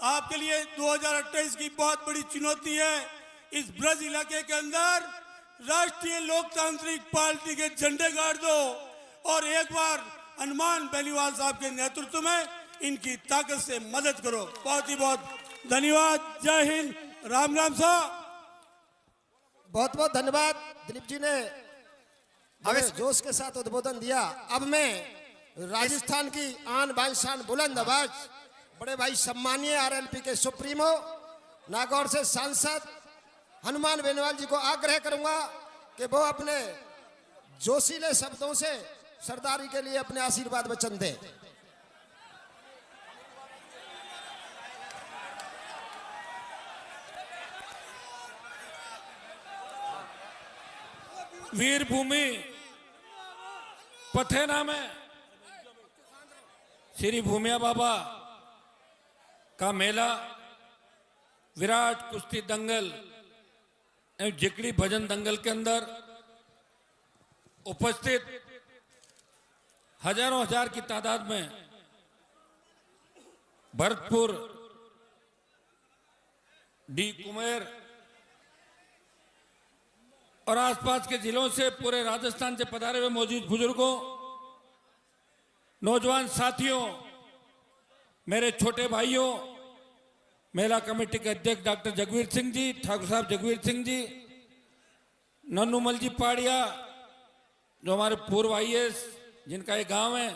आपके लिए 2028 की बहुत बड़ी चुनौती है। इस ब्रज इलाके के अंदर राष्ट्रीय लोकतांत्रिक पार्टी के झंडे गाड़ दो और एक बार हनुमान बेनीवाल साहब के नेतृत्व में इनकी ताकत से मदद करो। बहुत ही बहुत धन्यवाद। जय हिंद। राम राम साहब। बहुत बहुत धन्यवाद। दिलीप जी ने जोश के साथ उद्बोधन दिया। अब मैं राजस्थान की आन बान शान बुलंद आवाज बड़े भाई सम्मानीय आरएलपी के सुप्रीमो नागौर से सांसद हनुमान बेनीवाल जी को आग्रह करूंगा कि वो अपने जोशीले शब्दों से सरदारी के लिए अपने आशीर्वाद वचन दें। वीर भूमि पथेना में श्री भूमिया बाबा का मेला विराट कुश्ती दंगल एवं जिकड़ी भजन दंगल के अंदर उपस्थित हजारों हजार की तादाद में भरतपुर डी कुमेर और आसपास के जिलों से पूरे राजस्थान से पधारे हुए मौजूद बुजुर्गों, नौजवान साथियों, मेरे छोटे भाइयों, मेला कमेटी के अध्यक्ष डॉक्टर जगवीर सिंह जी, ठाकुर साहब जगवीर सिंह जी, नन्नूमल जी पाड़िया जो हमारे पूर्व आईएएस जिनका एक गांव है,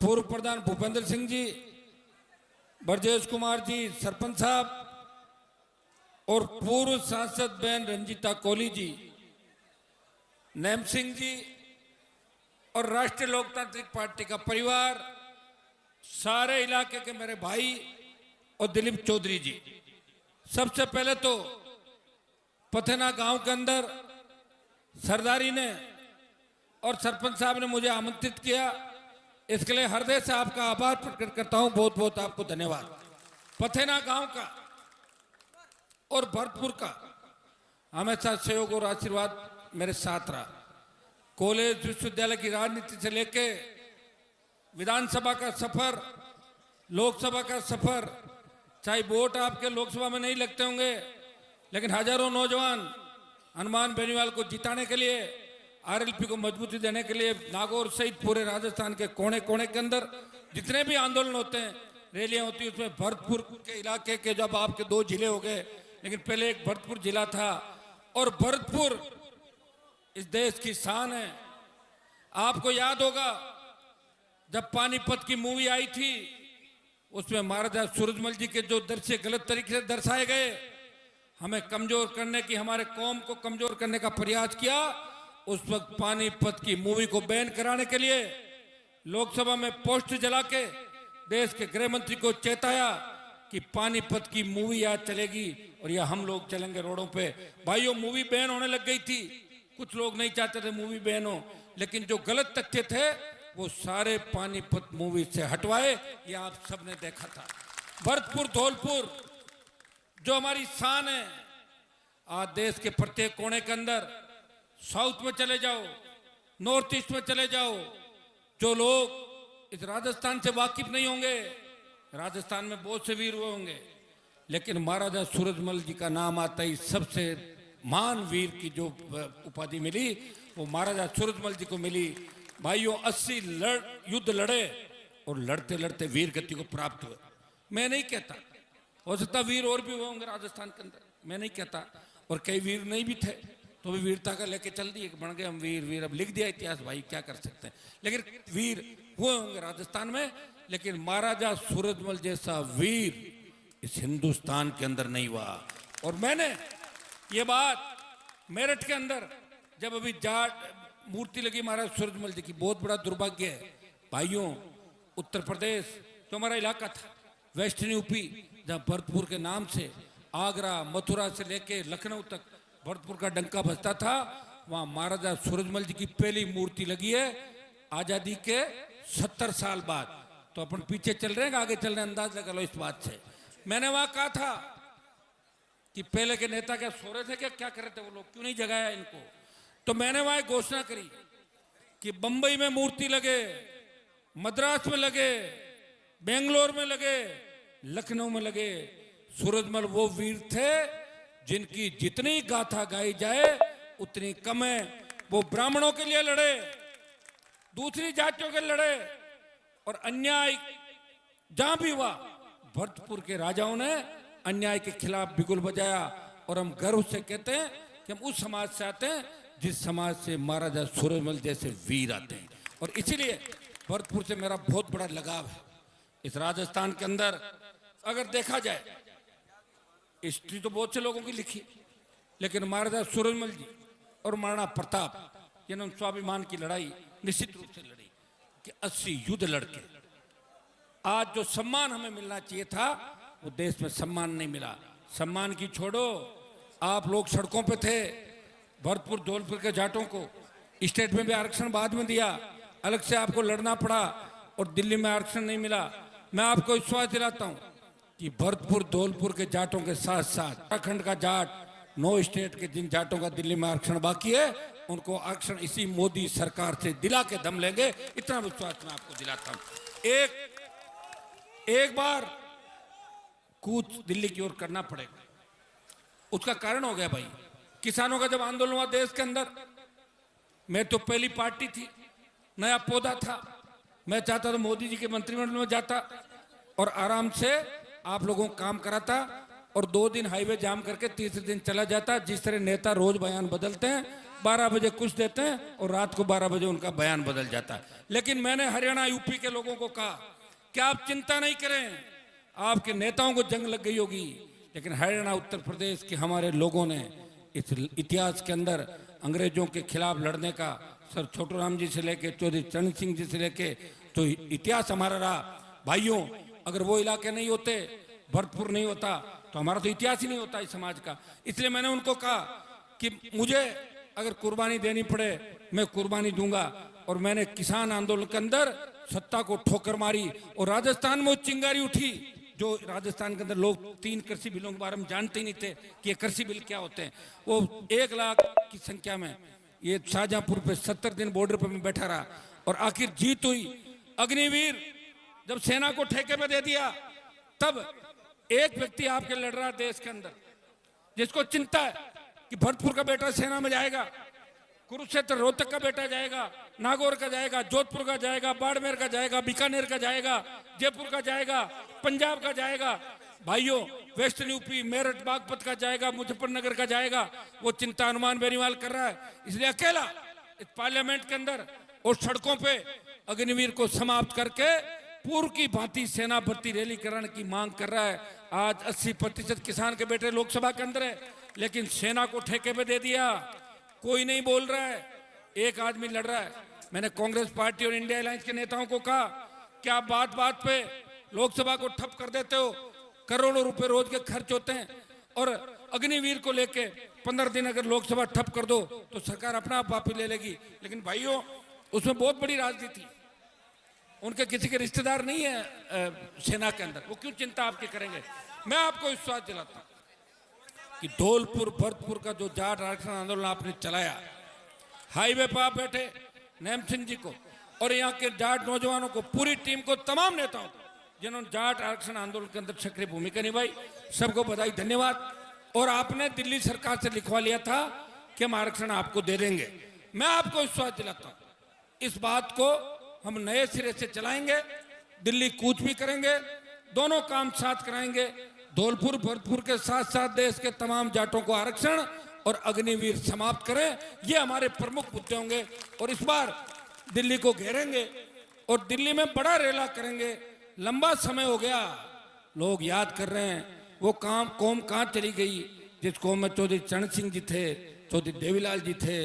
पूर्व प्रधान भूपेंद्र सिंह जी, ब्रजेश कुमार जी सरपंच साहब और पूर्व सांसद बहन रंजीता कोहली जी, नैम सिंह जी और राष्ट्रीय लोकतांत्रिक पार्टी का परिवार, सारे इलाके के मेरे भाई और दिलीप चौधरी जी। सबसे पहले तो पथेना गांव के अंदर सरदारी ने और सरपंच साहब ने मुझे आमंत्रित किया, इसके लिए हृदय से आपका आभार प्रकट करता हूं। बहुत बहुत आपको धन्यवाद। पथेना गांव का और भरतपुर का हमेशा सहयोग और आशीर्वाद मेरे साथ रहा। कॉलेज विश्वविद्यालय की राजनीति से लेके विधानसभा का सफर, लोकसभा का सफर, चाहे वोट आपके लोकसभा में नहीं लगते होंगे, लेकिन हजारों नौजवान हनुमान बेनीवाल को जिताने के लिए, आरएलपी को मजबूती देने के लिए नागौर सहित पूरे राजस्थान के कोने कोने के अंदर जितने भी आंदोलन होते हैं, रैलियां होती है, उसमें भरतपुर के इलाके के जब आपके 2 जिले हो गए, लेकिन पहले एक भरतपुर जिला था और भरतपुर इस देश की शान है। आपको याद होगा जब पानीपत की मूवी आई थी, उसमें महाराजा सूरजमल जी के जो दृश्य गलत तरीके से दर्शाए गए, हमें कमजोर करने की, हमारे कौम को कमजोर करने का प्रयास किया। उस वक्त पानीपत की मूवी को बैन कराने के लिए लोकसभा में पोस्टर जला के देश के गृह मंत्री को चेताया कि पानीपत की मूवी आज चलेगी और यह हम लोग चलेंगे रोडों पे। भाइयों, मूवी बैन होने लग गई थी, कुछ लोग नहीं चाहते थे मूवी बैन हो, लेकिन जो गलत तथ्य थे वो सारे पानीपत मूवी से हटवाए, ये आप सबने देखा था। भरतपुर धौलपुर जो हमारी शान है, आज देश के प्रत्येक कोने के अंदर, साउथ में चले जाओ, नॉर्थ ईस्ट में चले जाओ, जो लोग इस राजस्थान से वाकिफ नहीं होंगे, राजस्थान में बहुत से वीर हुए होंगे, लेकिन महाराजा सूरजमल जी का नाम आता ही सबसे महान वीर की जो उपाधि मिली वो महाराजा सूरजमल जी को मिली। भाइयों, 80 युद्ध लड़े और लड़ते लड़ते वीर गति को प्राप्त हुए। मैं नहीं कहता, हो सकता वीर और भी हुए होंगे राजस्थान के अंदर, मैं नहीं कहता, और कई वीर नहीं भी थे तो भी वीरता का लेके चल दिए, बन गए हम वीर। वीर अब लिख दिया इतिहास, भाई क्या कर सकते हैं, लेकिन वीर हुए होंगे राजस्थान में, लेकिन महाराजा सूरजमल जैसा वीर इस हिंदुस्तान के अंदर नहीं हुआ। और मैंने ये बात मेरठ के अंदर जब अभी जाट मूर्ति लगी महाराज सूरजमल जी की, बहुत बड़ा दुर्भाग्य है भाइयों, उत्तर प्रदेश जो हमारा इलाका था, वेस्टर्न यूपी, जहाँ भरतपुर के नाम से आगरा मथुरा से लेके लखनऊ तक भरतपुर का डंका बजता था, वहाँ महाराजा सूरजमल जी की पहली मूर्ति लगी है आजादी के 70 साल बाद। तो अपन पीछे चल रहे हैं, आगे चल रहे हैं, अंदाज लगा लो इस बात से। मैंने वहां कहा था कि पहले के नेता क्या सो रहे थे, क्या कर रहे थे वो लोग, क्यों नहीं जगाया इनको। तो मैंने वहां घोषणा करी कि बंबई में मूर्ति लगे, मद्रास में लगे, बेंगलोर में लगे, लखनऊ में लगे। सूरजमल वो वीर थे जिनकी जितनी गाथा गाई जाए उतनी कम है। वो ब्राह्मणों के लिए लड़े, दूसरी जातियों के लड़े, और अन्याय जहां भी हुआ भरतपुर के राजाओं ने अन्याय के खिलाफ बिगुल बजाया। और हम गर्व से कहते हैं कि हम उस समाज से आते हैं जिस समाज से महाराजा सूरजमल जैसे वीर आते हैं। और इसीलिए भरतपुर से मेरा बहुत बड़ा लगाव है। इस राजस्थान के अंदर अगर देखा जाए, हिस्ट्री तो बहुत से लोगों की लिखी, लेकिन महाराजा सूरजमल जी और महाराणा प्रताप जिन्होंने स्वाभिमान की लड़ाई निश्चित रूप से लड़ी कि 80 युद्ध लड़के आज जो सम्मान हमें मिलना चाहिए था वो देश में सम्मान नहीं मिला। सम्मान की छोड़ो, आप लोग सड़कों पे थे। भरतपुर धौलपुर के जाटों को स्टेट में भी आरक्षण बाद में दिया, अलग से आपको लड़ना पड़ा, और दिल्ली में आरक्षण नहीं मिला। मैं आपको विश्वास दिलाता हूं कि भरतपुर धौलपुर के जाटों के साथ साथ उत्तराखंड का जाट, 9 स्टेट के जिन जाटों का दिल्ली में आरक्षण बाकी है उनको आरक्षण इसी मोदी सरकार से दिला के दम लेंगे। इतना विश्वास मैं आपको दिलाता हूं। एक बार कूच दिल्ली की ओर करना पड़ेगा। उसका कारण हो गया भाई, किसानों का जब आंदोलन हुआ देश के अंदर, मैं तो पहली पार्टी थी, नया पौधा था, मैं चाहता था मोदी जी के मंत्रिमंडल में जाता और आराम से आप लोगों को काम कराता, और 2 दिन हाईवे जाम करके तीसरे दिन चला जाता। जिस तरह नेता रोज बयान बदलते हैं, 12 बजे कुछ देते हैं और रात को 12 बजे उनका बयान बदल जाता है। लेकिन मैंने हरियाणा यूपी के लोगों को कहा कि आप चिंता नहीं करें, आपके नेताओं को जंग लग गई होगी, लेकिन हरियाणा उत्तर प्रदेश के हमारे लोगों ने इस इतिहास के अंदर अंग्रेजों के खिलाफ लड़ने का, सर छोटूराम जी से लेके चौधरी चरण सिंह जी से लेके जो इतिहास हमारा रहा, भाइयों अगर वो इलाके नहीं होते, भरतपुर नहीं होता, तो हमारा तो इतिहास ही नहीं होता इस समाज का। इसलिए मैंने उनको कहा कि मुझे अगर कुर्बानी देनी पड़े मैं कुर्बानी दूंगा। और मैंने किसान आंदोलन के अंदर सत्ता को ठोकर मारी, और राजस्थान में चिंगारी उठी जो राजस्थान के अंदर लोग 3 कृषि बिलों के बारे में जानते ही नहीं थे कि ये कृषि बिल क्या होते हैं। वो 1 लाख की संख्या में ये शाहजहांपुर पे 70 दिन बॉर्डर पे मैं बैठा रहा, और आखिर जीत हुई। अग्निवीर जब सेना को ठेके पे दे दिया, तब एक व्यक्ति आपके लड़ रहा देश के अंदर जिसको चिंता है कि भरतपुर का बेटा सेना में जाएगा, कुरुक्षेत्र रोहतक का बेटा जाएगा, नागौर का जाएगा, जोधपुर का जाएगा, बाड़मेर का जाएगा, बीकानेर का जाएगा, जयपुर का जाएगा, पंजाब का जाएगा, भाइयों वेस्टर्न यूपी मेरठ बागपत का जाएगा, मुजफ्फरनगर का जाएगा। वो चिंता हनुमान बेनीवाल कर रहा है। इसलिए अकेला इस पार्लियामेंट के अंदर और सड़कों पे अग्निवीर को समाप्त करके पूर्व की भांति सेना भर्ती रैली कराने की मांग कर रहा है। आज 80% किसान के बेटे लोकसभा के अंदर है, लेकिन सेना को ठेके पे दे दिया, कोई नहीं बोल रहा है, एक आदमी लड़ रहा है। मैंने कांग्रेस पार्टी और इंडिया अलायंस के नेताओं को कहा कि आप बात बात पे लोकसभा को ठप कर देते हो, करोड़ों रुपए रोज के खर्च होते हैं, और अग्निवीर को लेके 15 दिन अगर लोकसभा ठप कर दो तो सरकार अपना आप वापस ले लेगी। लेकिन भाइयों उसमें बहुत बड़ी राजनीति, उनके किसी के रिश्तेदार नहीं है सेना के अंदर, वो क्यों चिंता आपकी करेंगे। मैं आपको विश्वास दिलाता हूं कि धौलपुर भरतपुर का जो जाट आरक्षण आंदोलन आपने चलाया, हाईवे पर आप बैठे नैम सिंह जी को और यहाँ के जाट नौजवानों को, पूरी टीम को, तमाम नेताओं को जिन्होंने जाट आरक्षण आंदोलन के अंदर सक्रिय भूमिका निभाई, सबको बधाई, धन्यवाद। और आपने दिल्ली सरकार से लिखवा लिया था कि हम आरक्षण आपको दे देंगे। मैं आपको विश्वास दिलाता हूं इस बात को हम नए सिरे से चलाएंगे, दिल्ली कूच भी करेंगे, दोनों काम साथ कराएंगे। धौलपुर भरतपुर के साथ साथ देश के तमाम जाटों को आरक्षण और अग्निवीर समाप्त करें, ये हमारे प्रमुख मुद्दे होंगे। और इस बार दिल्ली को घेरेंगे और दिल्ली में बड़ा रेला करेंगे। लंबा समय हो गया, लोग याद कर रहे हैं वो कौम कहाँ चली गई जिस कौम में चौधरी चरण सिंह जी थे, चौधरी देवीलाल जी थे,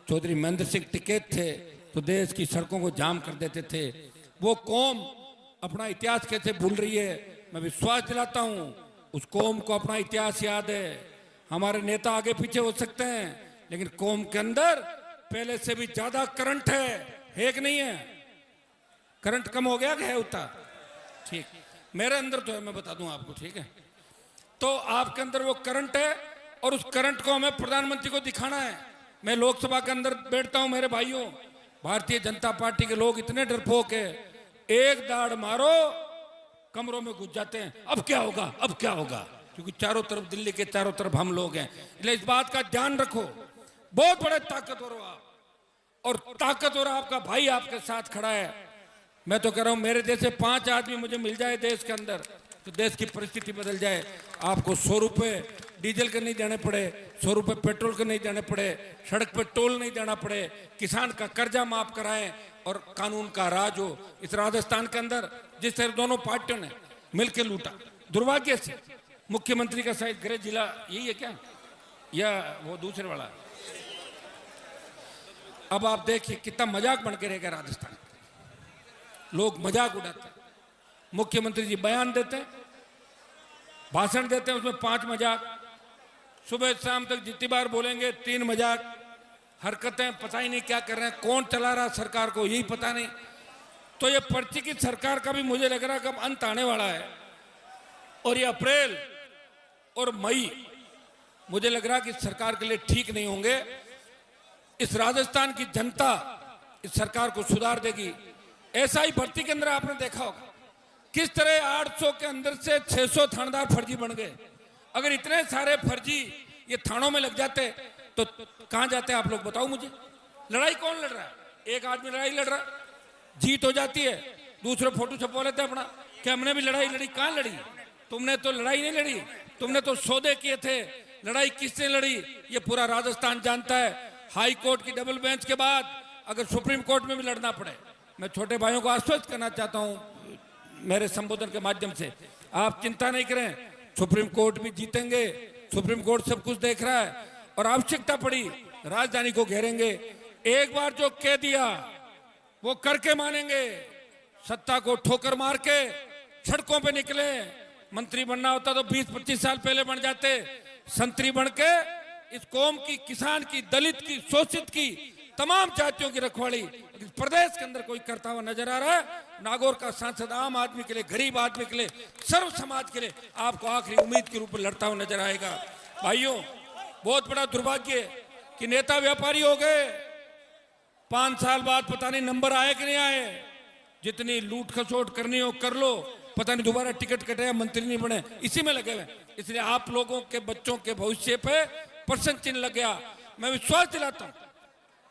चौधरी महेंद्र सिंह टिकैत थे, तो देश की सड़कों को जाम कर देते थे। वो कौम अपना इतिहास कैसे भूल रही है। मैं विश्वास दिलाता हूं उस कौम को अपना इतिहास याद है। हमारे नेता आगे पीछे हो सकते हैं, लेकिन कौम के अंदर पहले से भी ज्यादा करंट है कि नहीं है? करंट कम हो गया कि है उतना? ठीक, मेरे अंदर तो है, मैं बता दूं आपको, ठीक है। तो आपके अंदर वो करंट है और उस करंट को हमें प्रधानमंत्री को दिखाना है। मैं लोकसभा के अंदर बैठता हूं, मेरे भाइयों, भारतीय जनता पार्टी के लोग इतने डरपोक है, एक दाड़ मारो कमरों में घुस जाते हैं, अब क्या होगा, अब क्या होगा, क्योंकि चारों तरफ, दिल्ली के चारों तरफ हम लोग हैं। इसलिए इस बात का ध्यान रखो, बहुत बड़े ताकतवर हो आप, और ताकतवर आपका भाई आपके साथ खड़ा है। मैं तो कह रहा हूं, मेरे जैसे 5 आदमी मुझे मिल जाए देश के अंदर, तो देश की परिस्थिति बदल जाए। आपको 100 रुपये डीजल के नहीं देने पड़े, 100 रुपये पेट्रोल के नहीं देने पड़े, सड़क पे टोल नहीं देना पड़े, किसान का कर्जा माफ कराएं, और कानून का राज हो इस राजस्थान के अंदर, जिस तरह दोनों पार्टियों ने मिलकर लूटा। दुर्भाग्य से मुख्यमंत्री का शायद गृह जिला यही है क्या, या वो दूसरे वाला? अब आप देखिए कितना मजाक बन के रहेगा राजस्थान, लोग मजाक उड़ाते हैं। मुख्यमंत्री जी बयान देते हैं, भाषण देते हैं, उसमें 5 मजाक, सुबह शाम तक जितनी बार बोलेंगे 3 मजाक, हरकतें पता ही नहीं क्या कर रहे हैं, कौन चला रहा सरकार को यही पता नहीं। तो ये पर्ची की सरकार का भी मुझे लग रहा है कब अंत आने वाला है, और ये अप्रैल और मई मुझे लग रहा है कि सरकार के लिए ठीक नहीं होंगे। इस राजस्थान की जनता इस सरकार को सुधार देगी। ऐसा ही भर्ती के अंदर आपने देखा होगा किस तरह 800 के अंदर से 600 थानेदार फर्जी बन गए। अगर इतने सारे फर्जी ये थानों में लग जाते तो कहां जाते आप लोग बताओ मुझे। लड़ाई कौन लड़ रहा है? एक आदमी लड़ाई लड़ रहा है, जीत हो जाती है, दूसरे फोटो छपवा लेते हैं अपना कि हमने भी लड़ाई लड़ी। कहां लड़ी? तुमने तो लड़ाई नहीं लड़ी, तुमने तो सौदे किए थे। लड़ाई किसने लड़ी ये पूरा राजस्थान जानता है। हाई कोर्ट की डबल बेंच के बाद अगर सुप्रीम कोर्ट में भी लड़ना पड़े, मैं छोटे भाइयों को आश्वस्त करना चाहता हूं मेरे संबोधन के माध्यम से, आप चिंता नहीं करें, सुप्रीम कोर्ट भी जीतेंगे। सुप्रीम कोर्ट सब कुछ देख रहा है, और आवश्यकता पड़ी राजधानी को घेरेंगे। एक बार जो कह दिया वो करके मानेंगे। सत्ता को ठोकर मार के सड़कों पे निकले। मंत्री बनना होता तो 20-25 साल पहले बन जाते। संतरी बन के इस कौम की, किसान की, दलित की, शोषित की, तमाम जातियों की रखवाली इस प्रदेश के अंदर कोई करता हुआ नजर आ रहा है। नागौर का सांसद आम आदमी के लिए, गरीब आदमी के लिए, सर्व समाज के लिए आपको आखिरी उम्मीद के रूप में लड़ता हुआ नजर आएगा। भाइयों, बहुत बड़ा दुर्भाग्य कि नेता व्यापारी हो गए। 5 साल बाद पता नहीं नंबर आए कि नहीं आए। जितनी लूट खसोट करनी हो कर लो, पता नहीं दोबारा टिकट कटे, मंत्री नहीं बने, इसी में लगे हुए। इसलिए आप लोगों के बच्चों के भविष्य पे प्रश्न चिन्ह लग गया। मैं विश्वास दिलाता हूं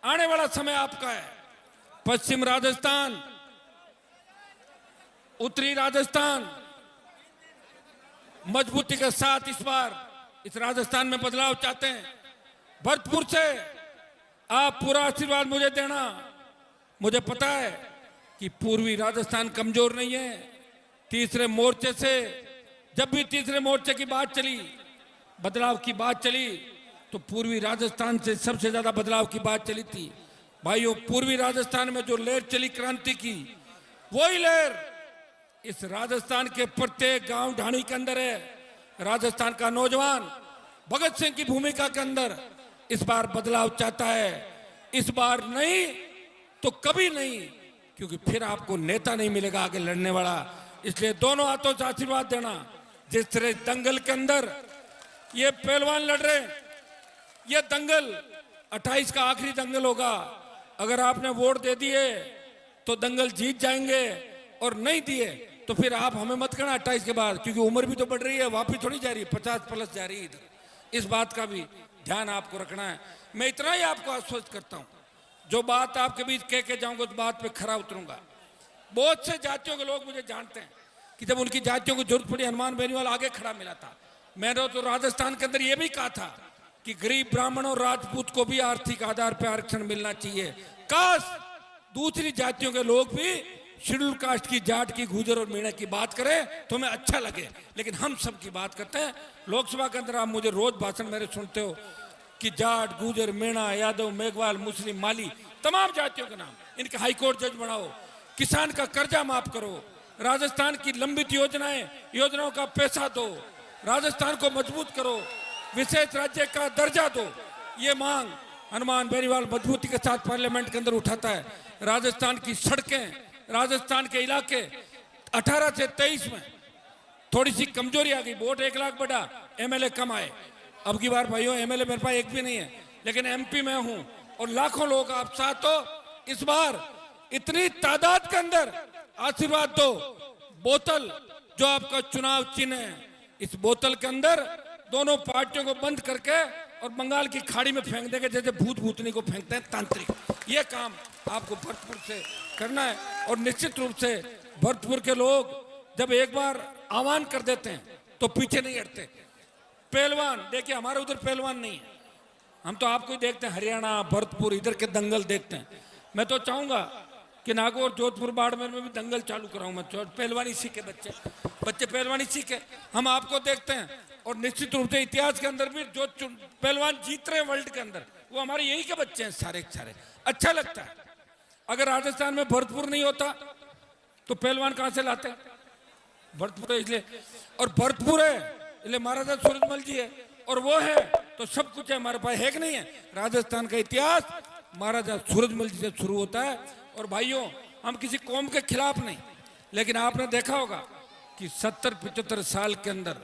आने वाला समय आपका है। पश्चिम राजस्थान, उत्तरी राजस्थान मजबूती के साथ इस बार इस राजस्थान में बदलाव चाहते हैं। भरतपुर से आप पूरा आशीर्वाद मुझे देना। मुझे पता है कि पूर्वी राजस्थान कमजोर नहीं है। तीसरे मोर्चे से, जब भी तीसरे मोर्चे की बात चली, बदलाव की बात चली, तो पूर्वी राजस्थान से सबसे ज्यादा बदलाव की बात चली थी। भाइयों, पूर्वी राजस्थान में जो लहर चली क्रांति की, वही लहर इस राजस्थान के प्रत्येक गांव ढाणी के अंदर है। राजस्थान का नौजवान भगत सिंह की भूमिका के अंदर इस बार बदलाव चाहता है। इस बार नहीं तो कभी नहीं, क्योंकि फिर आपको नेता नहीं मिलेगा आगे लड़ने वाला। इसलिए दोनों हाथों से आशीर्वाद देना। जिस तरह दंगल के अंदर ये पहलवान लड़ रहे, ये दंगल 28 का आखिरी दंगल होगा। अगर आपने वोट दे दिए तो दंगल जीत जाएंगे, और नहीं दिए तो फिर आप हमें मत करना 28 के बाद, क्योंकि उम्र भी तो बढ़ रही है, वापिस थोड़ी जा रही है, 50+ जा रही है इधर। इस बात का भी ध्यान आपको रखना है। मैं इतना ही आपको आश्वस्त करता हूं, जो बात आपके बीच कह के जाऊंगा उस बात पे खरा उतरूंगा। बहुत से जातियों के लोग मुझे जानते हैं कि जब उनकी जातियों को जरूरत पड़ी, हनुमान बेनीवाल आगे खड़ा मिला था। मैंने तो राजस्थान के अंदर यह भी कहा था कि गरीब ब्राह्मण और राजपूत को भी आर्थिक आधार पर आरक्षण मिलना चाहिए। काश दूसरी जातियों के लोग भी शेड्यूल कास्ट की, जाट की, गुर्जर और मीणा की बात करें तो हमें अच्छा लगे, लेकिन हम सब की बात करते हैं। लोकसभा के अंदर आप मुझे रोज भाषण मेरे सुनते हो कि जाट, गुर्जर, मीणा, यादव, मेघवाल, मुस्लिम, माली, तमाम जातियों के नाम, इनके हाईकोर्ट जज बनाओ, किसान का कर्जा माफ करो, राजस्थान की लंबित योजनाओं का पैसा दो, राजस्थान को मजबूत करो, विशेष राज्य का दर्जा दो। ये मांग हनुमान बेनीवाल मजबूती के साथ पार्लियामेंट के अंदर उठाता है। राजस्थान की सड़कें, राजस्थान के इलाके 18 से 23 में थोड़ी सी कमजोरी आ गई। वोट 1 लाख बढ़ा, एमएलए कम आए। अब की बार भाइयों एमएलए मेरे पास एक भी नहीं है, लेकिन एमपी में हूं और लाखों लोग आप साथ हो। इस बार इतनी तादाद के अंदर आशीर्वाद दो। बोतल जो आपका चुनाव चिन्ह है, इस बोतल के अंदर दोनों पार्टियों को बंद करके और बंगाल की खाड़ी में फेंक देंगे, जैसे भूत भूतनी को फेंकते हैं तांत्रिक। ये काम आपको भरतपुर से करना है। और निश्चित रूप से भरतपुर के लोग जब एक बार आह्वान कर देते हैं तो पीछे नहीं हटते। पहलवान देखिए, हमारे उधर पहलवान नहीं है, हम तो आपको ही देखते हैं, हरियाणा भरतपुर इधर के दंगल देखते हैं। मैं तो चाहूंगा कि नागौर जोधपुर बाड़मेर में भी दंगल चालू कराऊं मैं, पहलवानी सीखे बच्चे पहलवानी सीखे, हम आपको देखते हैं। और निश्चित रूप से इतिहास के अंदर भी जो पहलवान जीत रहे हैं वर्ल्ड के अंदर, वो हमारे यही के बच्चे हैं सारे के सारे। अच्छा लगता है। अगर राजस्थान में भरतपुर नहीं होता तो पहलवान कहां से लाते? भरतपुर है इसलिए, और भरतपुर है इसलिए महाराजा सूरजमल जी है, और वो है तो सब कुछ है हमारे पास, है कि नहीं है? राजस्थान का इतिहास महाराजा सूरजमल जी से शुरू होता है। और भाइयों, हम किसी कौम के खिलाफ नहीं, लेकिन आपने देखा होगा कि 70-75 साल के अंदर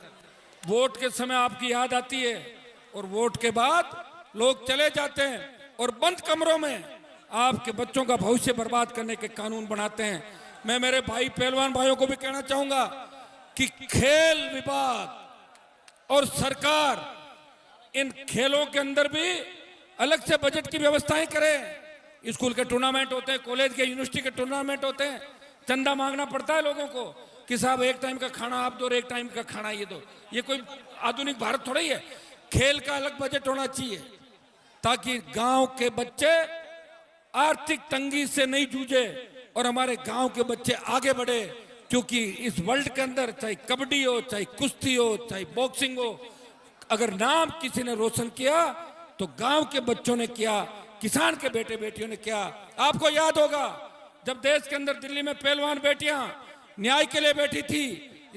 वोट के समय आपकी याद आती है और वोट के बाद लोग चले जाते हैं और बंद कमरों में आपके बच्चों का भविष्य बर्बाद करने के कानून बनाते हैं। मैं मेरे भाई पहलवान भाइयों को भी कहना चाहूंगा कि खेल विभाग और सरकार इन खेलों के अंदर भी अलग से बजट की व्यवस्थाएं करे। स्कूल के टूर्नामेंट होते हैं, कॉलेज के यूनिवर्सिटी के टूर्नामेंट होते हैं, चंदा मांगना पड़ता है लोगों को कि साहब एक टाइम का खाना आप दो और एक टाइम का खाना ये दो। ये कोई आधुनिक भारत थोड़ा ही है। खेल का अलग बजट होना चाहिए ताकि गांव के बच्चे आर्थिक तंगी से नहीं जूझे और हमारे गांव के बच्चे आगे बढ़े। क्योंकि इस वर्ल्ड के अंदर चाहे कबड्डी हो, चाहे कुश्ती हो, चाहे बॉक्सिंग हो, अगर नाम किसी ने रोशन किया तो गांव के बच्चों ने किया, किसान के बेटे बेटियों ने किया। आपको याद होगा जब देश के अंदर दिल्ली में पहलवान बेटियां न्याय के लिए बैठी थी,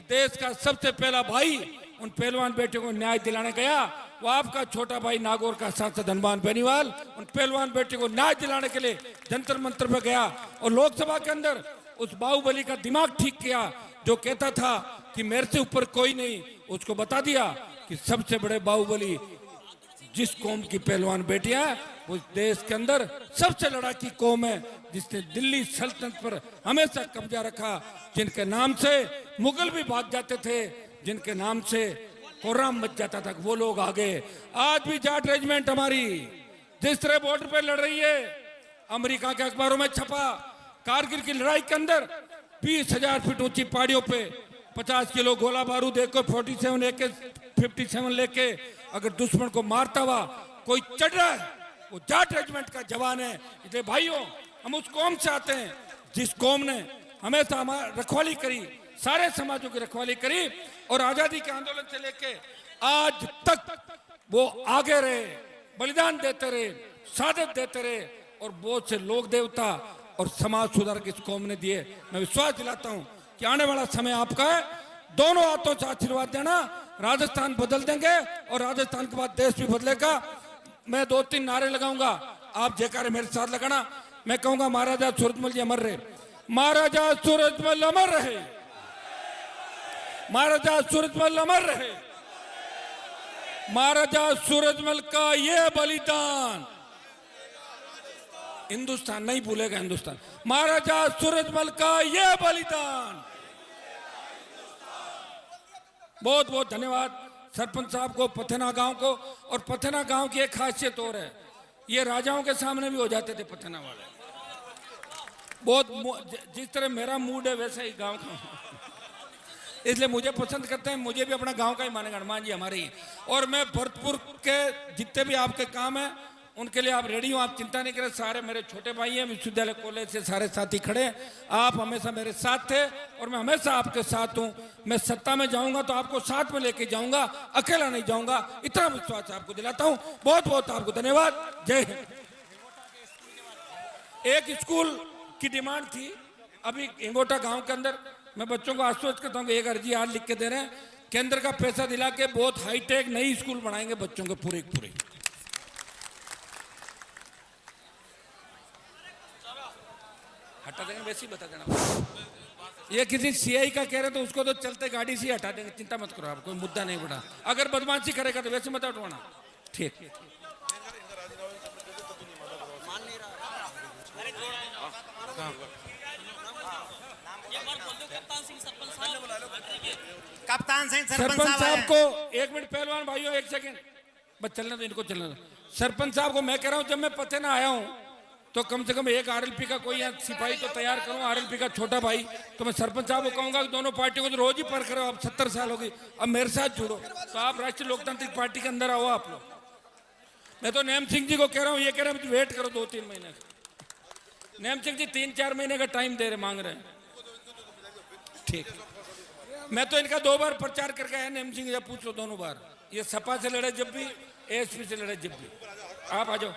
देश का सबसे पहला भाई उन पहलवान बेटियों को न्याय दिलाने गया, वो आपका छोटा भाई नागौर का सांसद हनुमान बेनीवाल उन पहलवान बेटियों को न्याय दिलाने के लिए जंतर मंतर पे गया और लोकसभा के अंदर उस बाहुबली का दिमाग ठीक किया जो कहता था कि मेरे से ऊपर कोई नहीं। उसको बता दिया कि सबसे बड़े बाहुबली जिस कौम की पहलवान बेटियां उस देश के अंदर सबसे लड़ाकी कौम है जिसने दिल्ली सल्तनत पर हमेशा कब्जा रखा, जिनके नाम से मुगल भी भाग जाते थे, जिनके नाम से कोराम मच जाता था, वो लोग आ गए। आज भी जाट रेजिमेंट हमारी जिस तरह बॉर्डर पे लड़ रही है, अमेरिका के अखबारों में छपा, कारगिल की लड़ाई के अंदर 20,000 फीट ऊंची पहाड़ियों पे 50 किलो गोला बारूद एक 47 लेके 57 लेके अगर दुश्मन को मारता हुआ कोई चढ़ रहा है, वो जाट रेजिमेंट का जवान है। इसलिए भाइयों, हम उस कौम से आते हैं जिस कौम ने हमेशा हमारी रखवाली करी, सारे समाजों की रखवाली करी और आजादी के आंदोलन से लेके आज तक वो आगे रहे, बलिदान देते रहे, शहादत देते रहे और बहुत से लोक देवता और समाज सुधारक इस कौम ने दिए। मैं विश्वास दिलाता हूं कि आने वाला समय आपका है। दोनों हाथों से आशीर्वाद देना, राजस्थान बदल देंगे और राजस्थान के बाद देश भी बदलेगा। मैं 2-3 नारे लगाऊंगा, आप जयकारे मेरे साथ लगाना। मैं कहूंगा महाराजा सूरजमल जी अमर रहे, महाराजा सूरजमल अमर रहे, महाराजा सूरजमल अमर रहे, महाराजा सूरजमल का ये बलिदान हिंदुस्तान नहीं भूलेगा। हिंदुस्तान महाराजा सूरजमल का ये बलिदान। बहुत बहुत धन्यवाद सरपंच साहब को, पथेना गांव को। और पथेना गांव की एक खासियत और है, ये राजाओं के सामने भी हो जाते थे पथेना वाले। बहुत जिस तरह मेरा मूड है वैसा ही गांव का, इसलिए मुझे पसंद करते हैं, मुझे भी अपना गांव का ही मानेगा। हनुमान जी हमारे ही। और मैं भरतपुर के जितने भी आपके काम है उनके लिए आप रेडी हो, आप चिंता नहीं करें। सारे मेरे छोटे भाई हैं, विश्वविद्यालय कॉलेज से सारे साथी खड़े हैं। आप हमेशा मेरे साथ थे और मैं हमेशा आपके साथ हूं। मैं सत्ता में जाऊंगा तो आपको साथ में लेके जाऊंगा, अकेला नहीं जाऊंगा, इतना विश्वास आपको दिलाता हूं। बहुत बहुत आपको धन्यवाद। जय हिंद। एक स्कूल की डिमांड थी अभी इंगोटा गांव के अंदर, मैं बच्चों को आश्वस्त करता हूँ कि एक अर्जी आज लिख के दे रहे हैं, केंद्र का पैसा दिला के बहुत हाईटेक नई स्कूल बनाएंगे बच्चों के पूरे पूरे। हटा देंगे, वैसे ही बता देना। ये किसी सीआई का कह रहे तो उसको तो चलते गाड़ी से ही हटा देंगे, चिंता मत करो, आप कोई मुद्दा नहीं बढ़ा। अगर बदमाशी करेगा तो वैसे मत हटवाना। ठीक कप्तान सिंह सरपंच साहब को 1 मिनट, पहलवान भाइयों 1 सेकंड बस चलने दो, इनको चलने दो। सरपंच साहब को मैं कह रहा हूं, जब मैं पते ना आया हूं तो कम से कम एक आरएलपी का कोई यहाँ सिपाही तो तैयार करूं, आरएलपी का छोटा भाई। तो मैं सरपंच साहब को कहूंगा कि दोनों पार्टियों को तो रोज ही पर करो, अब 70 साल हो गई, अब मेरे साथ जुड़ो। तो आप राष्ट्रीय लोकतांत्रिक पार्टी के अंदर आओ आप लोग। मैं तो नेम सिंह जी को कह रहा हूं, ये कह रहे हैं वेट करो 2-3 महीने का। नेम सिंह जी 3-4 महीने का टाइम दे रहे, मांग रहे हैं। ठीक, मैं तो इनका 2 बार प्रचार करके आया नेम सिंह, जब पूछ लो दोनों बार। ये सपा से लड़े जब भी, एएसपी से लड़े जब भी। आप आ जाओ।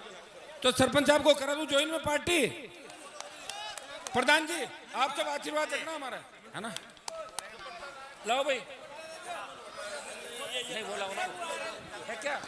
तो सरपंच साहब को करा दूं ज्वाइन में पार्टी। प्रधान जी आप सब आशीर्वाद रखना हमारा, है ना। लाओ भाई, नहीं बोला है क्या?